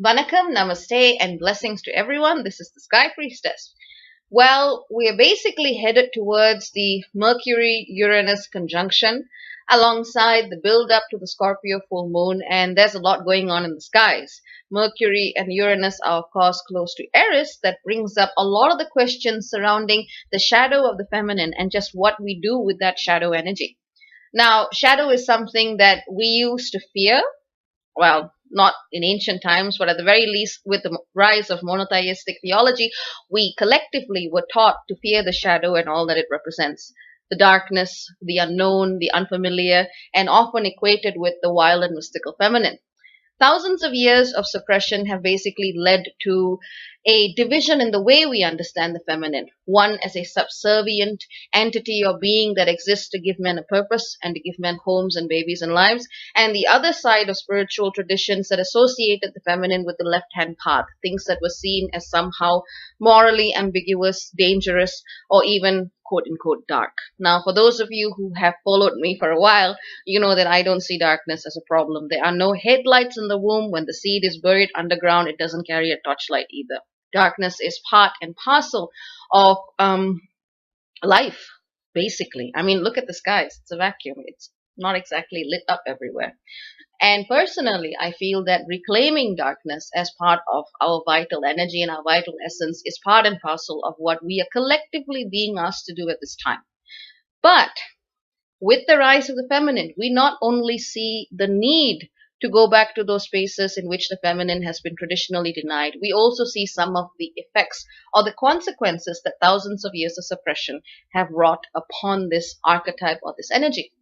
Vanakkam, namaste, and blessings to everyone. This is the Sky Priestess. Well, we're basically headed towards the Mercury Uranus conjunction alongside the build up to the Scorpio full moon, and there's a lot going on in the skies. Mercury and Uranus are, of course, close to Eris. That brings up a lot of the questions surrounding the shadow of the feminine and just what we do with that shadow energy. Now, shadow is something that we used to fear, well, not in ancient times, but at the very least, with the rise of monotheistic theology, we collectively were taught to fear the shadow and all that it represents. The darkness, the unknown, the unfamiliar, and often equated with the wild and mystical feminine. Thousands of years of suppression have basically led to a division in the way we understand the feminine. One as a subservient entity or being that exists to give men a purpose and to give men homes and babies and lives, and the other side of spiritual traditions that associated the feminine with the left hand path, things that were seen as somehow morally ambiguous, dangerous, or even quote unquote dark. Now, for those of you who have followed me for a while, you know that I don't see darkness as a problem. There are no headlights in the womb. When the seed is buried underground, it doesn't carry a torchlight either. Darkness is part and parcel of life, basically. I mean, look at the skies. It's a vacuum. It's not exactly lit up everywhere. And personally, I feel that reclaiming darkness as part of our vital energy and our vital essence is part and parcel of what we are collectively being asked to do at this time. But with the rise of the feminine, we not only see the need to go back to those spaces in which the feminine has been traditionally denied, we also see some of the effects or the consequences that thousands of years of suppression have wrought upon this archetype or this energy.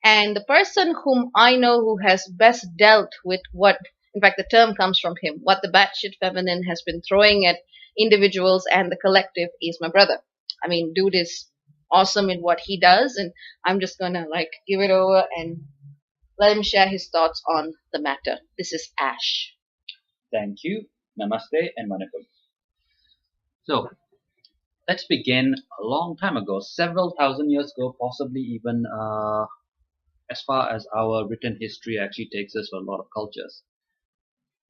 And the person whom I know who has best dealt with what, in fact, the term comes from him, what the batshit feminine has been throwing at individuals and the collective is my brother. I mean, dude is awesome in what he does, and I'm just gonna give it over and let him share his thoughts on the matter. This is Ash. Thank you. Namaste and Vanakkam. So, let's begin a long time ago, several thousand years ago, possibly even as far as our written history actually takes us for a lot of cultures.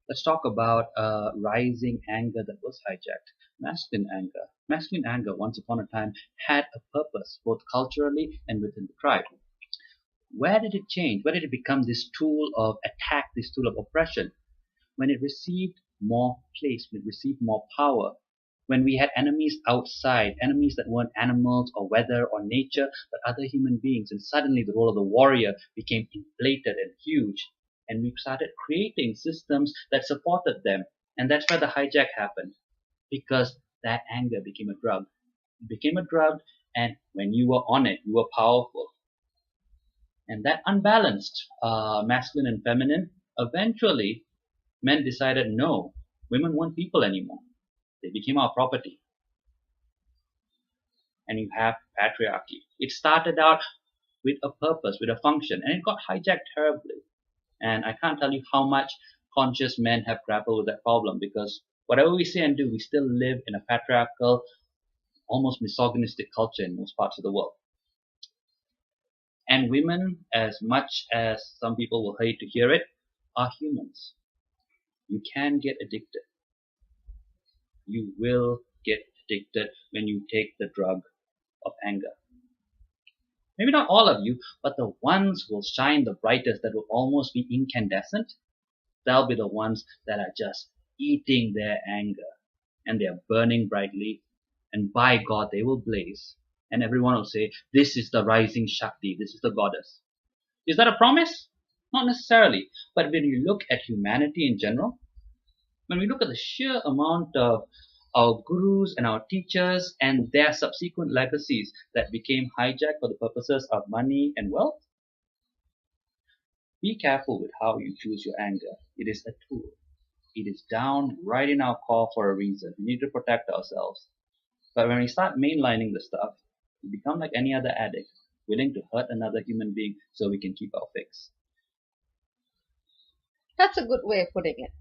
Let's talk about rising anger that was hijacked. Masculine anger. Masculine anger, once upon a time, had a purpose, both culturally and within the tribe. Where did it change? Where did it become this tool of attack, this tool of oppression? When it received more place, when it received more power, when we had enemies outside, enemies that weren't animals or weather or nature, but other human beings, and suddenly the role of the warrior became inflated and huge, and we started creating systems that supported them. And that's where the hijack happened, because that anger became a drug. It became a drug, and when you were on it, you were powerful. And that unbalanced masculine and feminine, eventually men decided no, women weren't people anymore. They became our property. And you have patriarchy. It started out with a purpose, with a function, and it got hijacked terribly. And I can't tell you how much conscious men have grappled with that problem, because whatever we say and do, we still live in a patriarchal, almost misogynistic culture in most parts of the world. And women, as much as some people will hate to hear it, are humans. You can get addicted. You will get addicted when you take the drug of anger. Maybe not all of you, but the ones who will shine the brightest, that will almost be incandescent, they'll be the ones that are just eating their anger. And they are burning brightly. And by God, they will blaze. And everyone will say, this is the rising Shakti, this is the goddess. Is that a promise? Not necessarily. But when you look at humanity in general, when we look at the sheer amount of our gurus and our teachers and their subsequent legacies that became hijacked for the purposes of money and wealth, be careful with how you choose your anger. It is a tool. It is down right in our core for a reason. We need to protect ourselves. But when we start mainlining the stuff, we become like any other addict, willing to hurt another human being so we can keep our fix. That's a good way of putting it.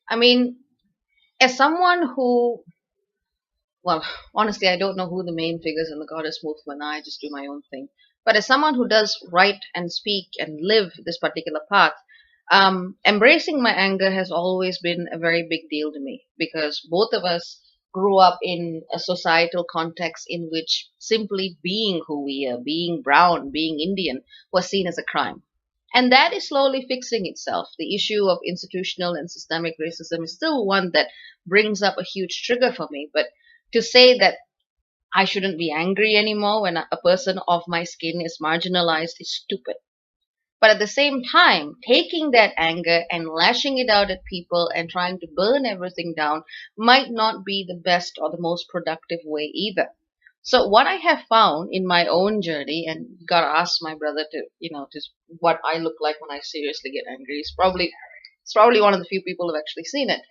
I mean, as someone who, well, honestly, I don't know who the main figures in the goddess movement are. I just do my own thing. But as someone who does write and speak and live this particular path, Embracing my anger has always been a very big deal to me because both of us grew up in a societal context in which simply being who we are, being brown, being Indian, was seen as a crime. And that is slowly fixing itself. The issue of institutional and systemic racism is still one that brings up a huge trigger for me. But to say that I shouldn't be angry anymore when a person of my skin is marginalized is stupid. But at the same time, taking that anger and lashing it out at people and trying to burn everything down might not be the best or the most productive way either. So what I have found in my own journey, and gotta ask my brother to, to what I look like when I seriously get angry. It's probably one of the few people who've actually seen it.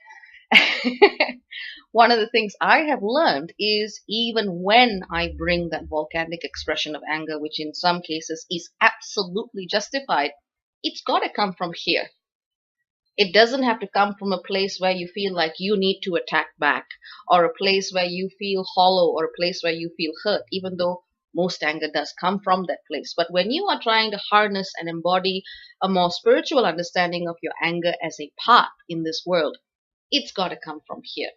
One of the things I have learned is even when I bring that volcanic expression of anger, which in some cases is absolutely justified, it's got to come from here. It doesn't have to come from a place where you feel like you need to attack back, or a place where you feel hollow, or a place where you feel hurt, even though most anger does come from that place. But when you are trying to harness and embody a more spiritual understanding of your anger as a part in this world, it's got to come from here.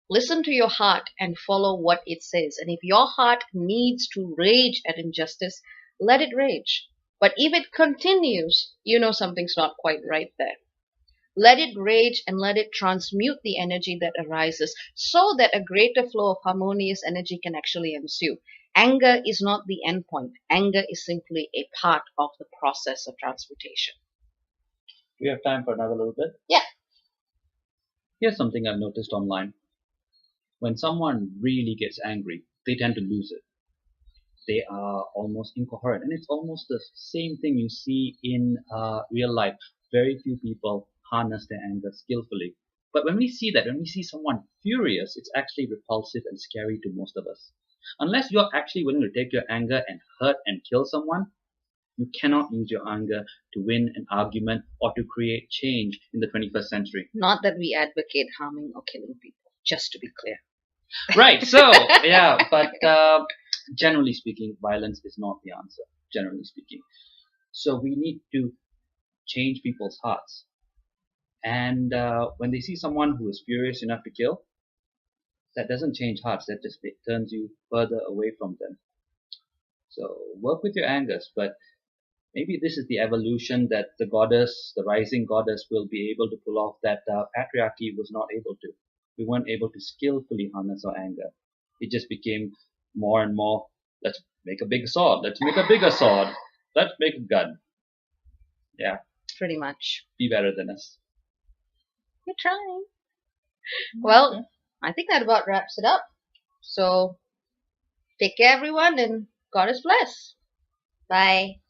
Listen to your heart and follow what it says. And if your heart needs to rage at injustice, let it rage. But if it continues, you know something's not quite right there. Let it rage and let it transmute the energy that arises so that a greater flow of harmonious energy can actually ensue. Anger is not the end point. Anger is simply a part of the process of transmutation. We have time for another little bit. Yeah. Here's something I've noticed online. When someone really gets angry, they tend to lose it. They are almost incoherent, and it's almost the same thing you see in real life. Very few people harness their anger skillfully. But when we see that, when we see someone furious, it's actually repulsive and scary to most of us. Unless you're actually willing to take your anger and hurt and kill someone, you cannot use your anger to win an argument or to create change in the 21st century. Not that we advocate harming or killing people, just to be clear. Right, so, yeah, but generally speaking, violence is not the answer, generally speaking. So we need to change people's hearts. And when they see someone who is furious enough to kill, that doesn't change hearts, that just turns you further away from them. So work with your angers, but maybe this is the evolution that the goddess, the rising goddess, will be able to pull off that patriarchy was not able to. We weren't able to skillfully harness our anger. It just became more and more, let's make a big sword, let's make a bigger sword, let's make a gun. Yeah. Pretty much. Be better than us. We're trying. Well, I think that about wraps it up. So, take care, everyone, and God is bless. Bye.